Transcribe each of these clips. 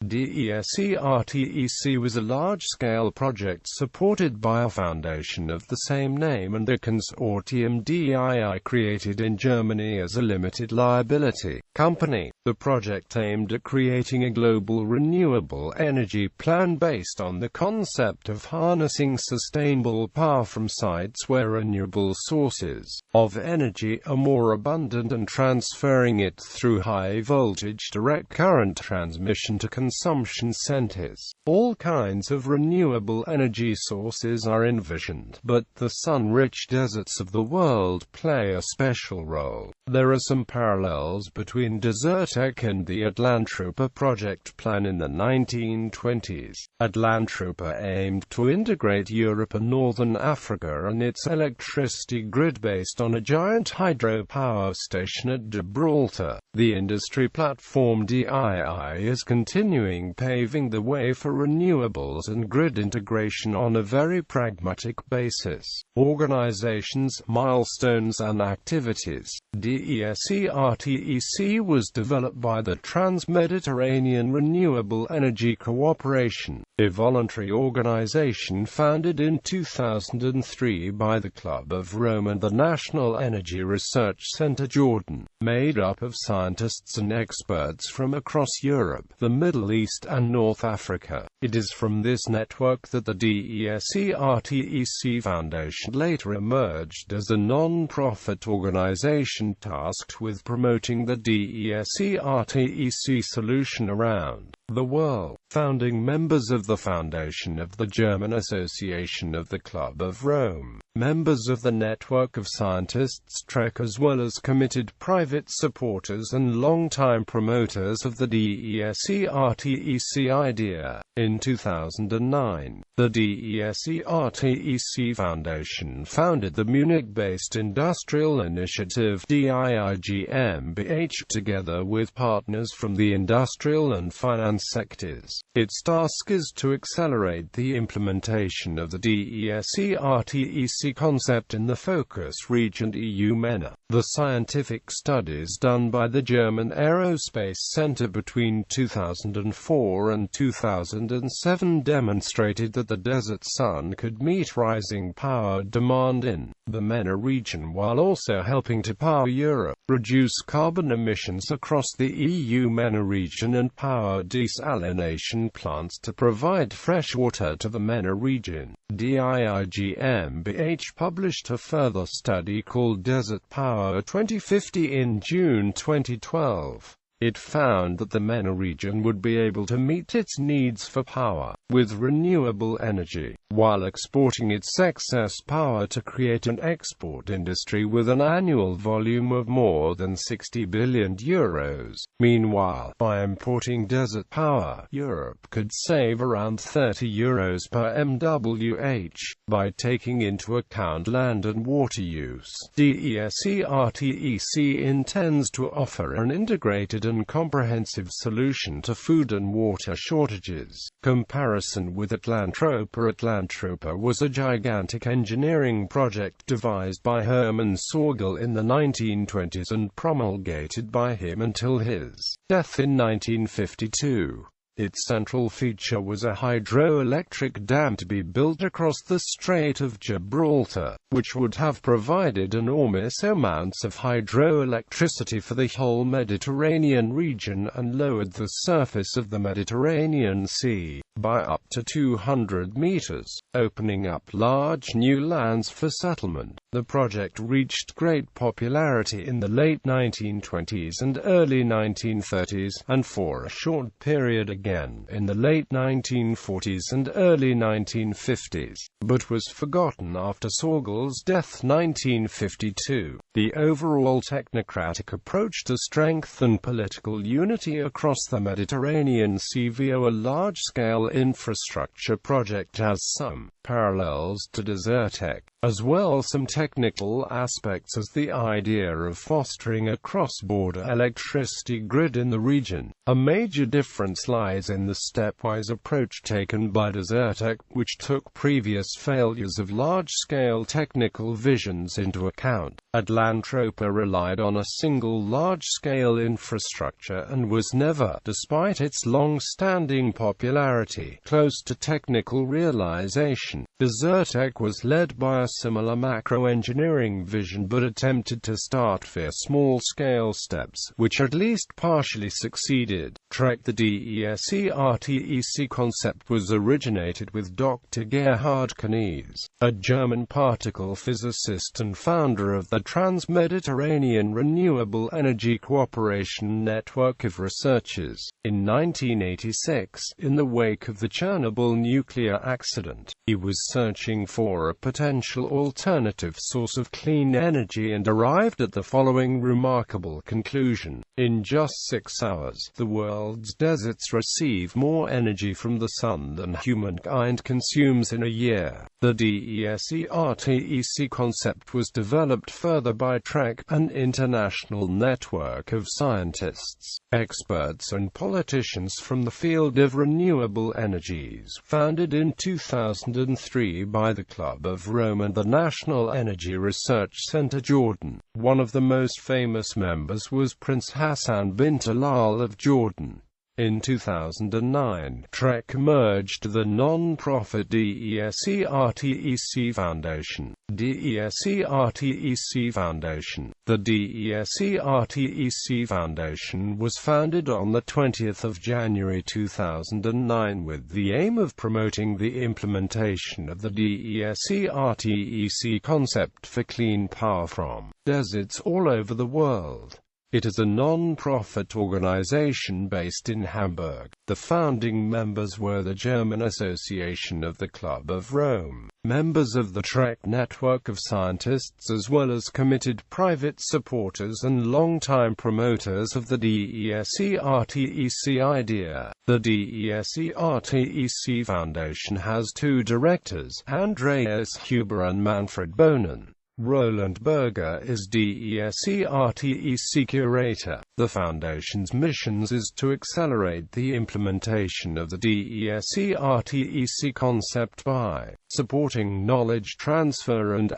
DESERTEC was a large-scale project supported by a foundation of the same name and a consortium DII created in Germany as a limited liability company. The project aimed at creating a global renewable energy plan based on the concept of harnessing sustainable power from sites where renewable sources of energy are more abundant and transferring it through high-voltage direct current transmission to consumption centers. All kinds of renewable energy sources are envisioned, but the sun-rich deserts of the world play a special role. There are some parallels between DESERTEC and the Atlantropa project plan in the 1920s. Atlantropa aimed to integrate Europe and Northern Africa and its electricity grid based on a giant hydropower station at Gibraltar. The industry platform DII is continuing paving the way for renewables and grid integration on a very pragmatic basis. Organizations, milestones and activities. DESERTEC was developed by the Trans-Mediterranean Renewable Energy Cooperation, a voluntary organization founded in 2003 by the Club of Rome and the National Energy Research Center Jordan, made up of scientists and experts from across Europe, the Middle East and North Africa. It is from this network that the DESERTEC Foundation later emerged as a non-profit organization tasked with promoting the DESERTEC solution around the world. Founding members of the foundation of the German Association of the Club of Rome, members of the network of scientists TREC, as well as committed private supporters and long-time promoters of the DESERTEC idea. In 2009, the DESERTEC Foundation founded the Munich-based industrial initiative DII GmbH together with partners from the industrial and finance sectors. Its task is to accelerate the implementation of the DESERTEC concept in the focus region EU MENA. The scientific studies done by the German Aerospace Center between 2004 and 2007 demonstrated that the desert sun could meet rising power demand in the MENA region while also helping to power Europe, reduce carbon emissions across the EU MENA region and power desalination plants to provide fresh water to the MENA region. DII GmbH published a further study called Desert Power 2050 in June 2012. It found that the MENA region would be able to meet its needs for power with renewable energy, while exporting its excess power to create an export industry with an annual volume of more than 60 billion euros. Meanwhile, by importing desert power, Europe could save around 30 euros per MWh, by taking into account land and water use. DESERTEC intends to offer an integrated and comprehensive solution to food and water shortages. Comparison with Atlantropa. Atlantropa was a gigantic engineering project devised by Hermann Sorgel in the 1920s and promulgated by him until his death in 1952. Its central feature was a hydroelectric dam to be built across the Strait of Gibraltar, which would have provided enormous amounts of hydroelectricity for the whole Mediterranean region and lowered the surface of the Mediterranean Sea by up to 200 meters, opening up large new lands for settlement. The project reached great popularity in the late 1920s and early 1930s, and for a short period again in the late 1940s and early 1950s, but was forgotten after Sorgel's death 1952. The overall technocratic approach to strengthen political unity across the Mediterranean Sea via a large-scale infrastructure project has some parallels to DESERTEC, as well some technical aspects as the idea of fostering a cross-border electricity grid in the region. A major difference lies in the stepwise approach taken by DESERTEC, which took previous failures of large-scale technical visions into account. Atlantropa relied on a single large-scale infrastructure and was never, despite its long-standing popularity, close to technical realization. DESERTEC was led by a similar macro-engineering vision but attempted to start via small-scale steps, which at least partially succeeded. The DESERTEC concept was originated with Dr. Gerhard Knies, a German particle physicist and founder of the Trans-Mediterranean Renewable Energy Cooperation Network of researchers. In 1986, in the wake of the Chernobyl nuclear accident, he was searching for a potential alternative source of clean energy and arrived at the following remarkable conclusion. In just 6 hours, the world's deserts receive more energy from the sun than humankind consumes in a year. The DESERTEC concept was developed further by TREC, an international network of scientists, experts and politicians from the field of renewable energies, founded in 2003 by the Club of Rome and the National Energy Research Center Jordan. One of the most famous members was Prince Hassan bin Talal of Jordan. In 2009, TREC merged the non-profit DESERTEC Foundation. DESERTEC Foundation. The DESERTEC Foundation was founded on the 20th of January 2009 with the aim of promoting the implementation of the DESERTEC concept for clean power from deserts all over the world. It is a non-profit organization based in Hamburg. The founding members were the German Association of the Club of Rome, members of the TREC network of scientists as well as committed private supporters and long-time promoters of the DESERTEC idea. The DESERTEC Foundation has 2 directors, Andreas Huber and Manfred Bohnen. Roland Berger is DESERTEC curator. The Foundation's missions is to accelerate the implementation of the DESERTEC concept by supporting knowledge transfer and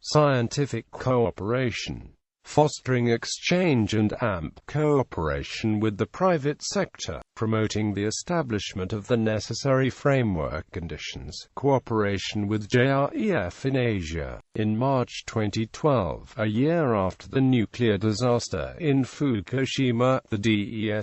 scientific cooperation, fostering exchange and cooperation with the private sector, promoting the establishment of the necessary framework conditions, cooperation with JREF in Asia. In March 2012, a year after the nuclear disaster in Fukushima, the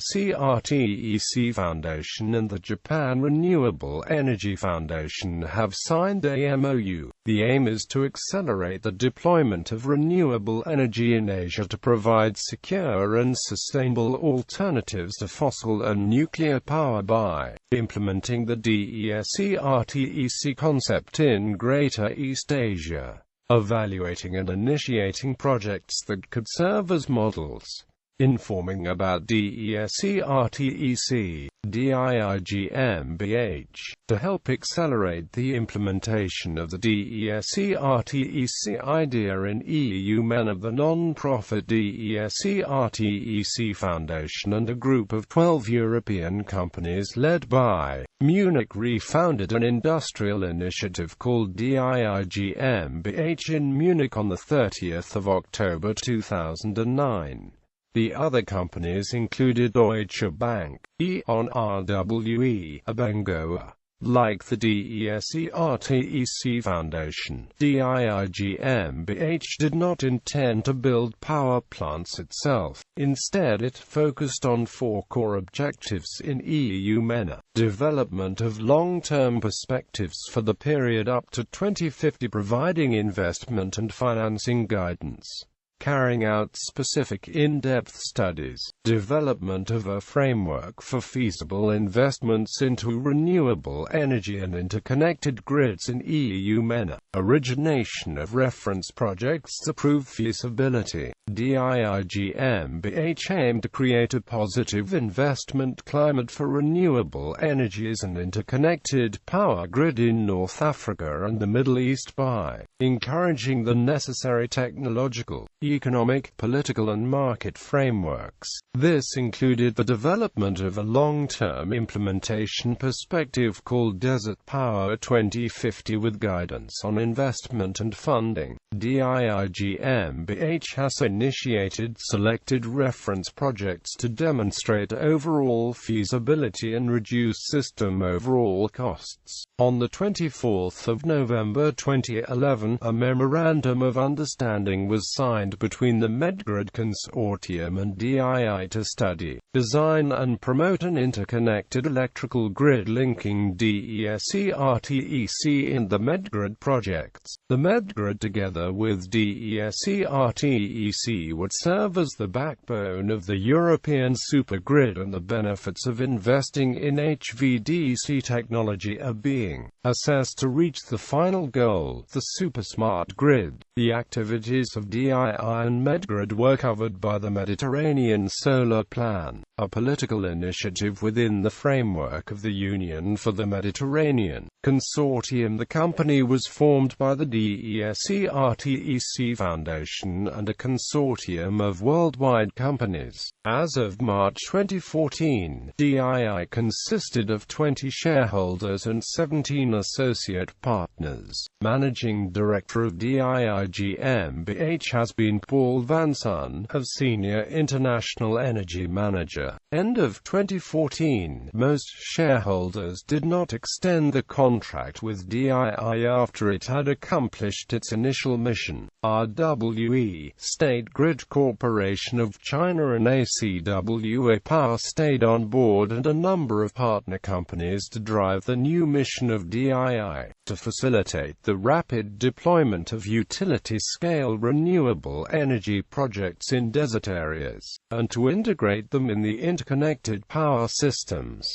DESERTEC Foundation and the Japan Renewable Energy Foundation have signed a MOU. The aim is to accelerate the deployment of renewable energy in Asia to provide secure and sustainable alternatives to fossil and nuclear power by implementing the DESERTEC concept in Greater East Asia, evaluating and initiating projects that could serve as models, informing about DESERTEC, DIIGMBH, to help accelerate the implementation of the DESERTEC idea in EU. Men of the non-profit DESERTEC Foundation and a group of 12 European companies led by Munich Re founded an industrial initiative called DIIGMBH in Munich on the 30th of October 2009. The other companies included Deutsche Bank, E.ON RWE, Abengoa. Like the DESERTEC Foundation, DIIGMBH did not intend to build power plants itself. Instead it focused on 4 core objectives in EU MENA. Development of long-term perspectives for the period up to 2050, providing investment and financing guidance. carrying out specific in-depth studies, development of a framework for feasible investments into renewable energy and interconnected grids in EU MENA, origination of reference projects to prove feasibility. DIIGMBH aimed to create a positive investment climate for renewable energies and interconnected power grid in North Africa and the Middle East by encouraging the necessary technological, economic, political and market frameworks. This included the development of a long-term implementation perspective called Desert Power 2050 with guidance on investment and funding. DIIGMBH has initiated selected reference projects to demonstrate overall feasibility and reduce system overall costs. On the 24th of November 2011, a Memorandum of Understanding was signed between the Medgrid Consortium and DII to study, design and promote an interconnected electrical grid linking DESERTEC and the Medgrid projects. The Medgrid, together with DESERTEC, would serve as the backbone of the European supergrid, and the benefits of investing in HVDC technology are being assessed to reach the final goal, the supersmart grid. The activities of DII and Medgrid were covered by the Mediterranean Solar Plan, a political initiative within the framework of the Union for the Mediterranean Consortium. The company was formed by the DESERTEC Foundation and a consortium of worldwide companies. As of March 2014, DII consisted of 20 shareholders and 17 associate partners. Managing Director of DIIGMBH has been Paul Vanson, of Senior International Energy Manager. End of 2014. Most shareholders did not extend the contract with DII after it had accomplished its initial mission. RWE, State Grid Corporation of China and ACWA Power stayed on board, and a number of partner companies to drive the new mission of DII, to facilitate the rapid deployment of utility-scale renewable energy projects in desert areas, and to integrate them in the interconnected power systems.